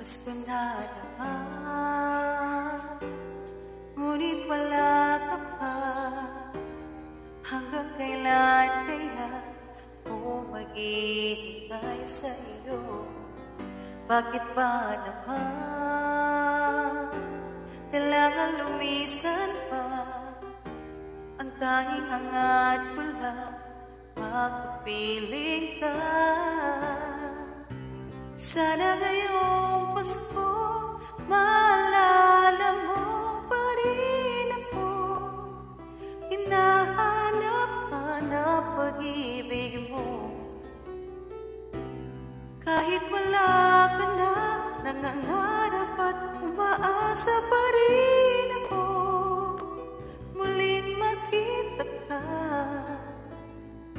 Pasko na naman, ngunit wala ka pa. Hanggang kailan kaya ako maghihintay sa'yo? Bakit ba naman kailangan lumisan pa? Ang tanging hangat ko lang makapiling ka. Sana ngayong Pasko maalala mo pa rin ako. Hinahanap-hanap pag-ibig mo. Kahit wala ka na, nangangarap at umaasa pa rin ako. Muling makita ka,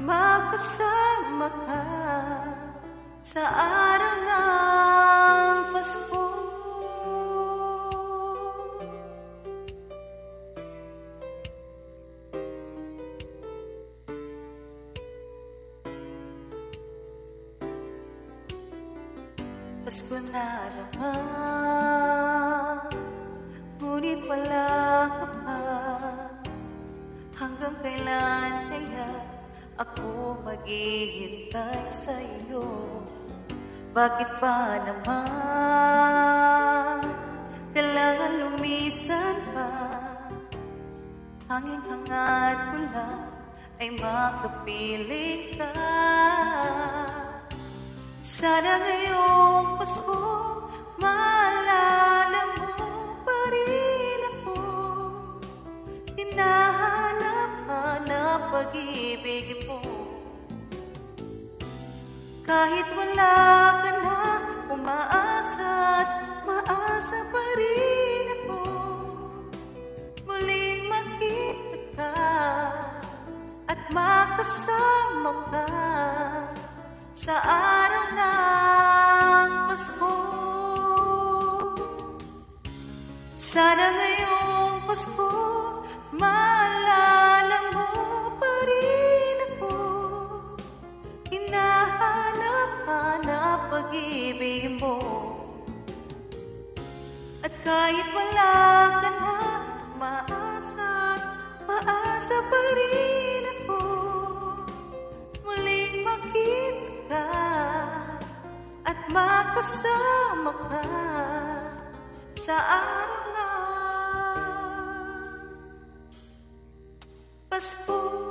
makasama ka sa araw ng Pasko. Pasko na naman, ngunit wala ka pa. Hanggang kailan kaya ako maghihintay sa iyo? Bakit ba naman kailangan lumisan pa? Hanging hangat ko lang ay makapiling ka. Sana ngayong Pasko maalala mo pa rin ako. Hinahanap-hanap pag-ibig mo. Kahit wala ka na, umaasa at maasa pa rin ako. Muling makita ka at makasama ka sa araw ng Pasko. Sana ngayong Pasko maalala mo pa rin ako. Hinahanap-hanap pag-ibig mo. At kahit wala ka na, maasa pa rin ako. Muling makita ka at makasama ka sa araw ng Pasko.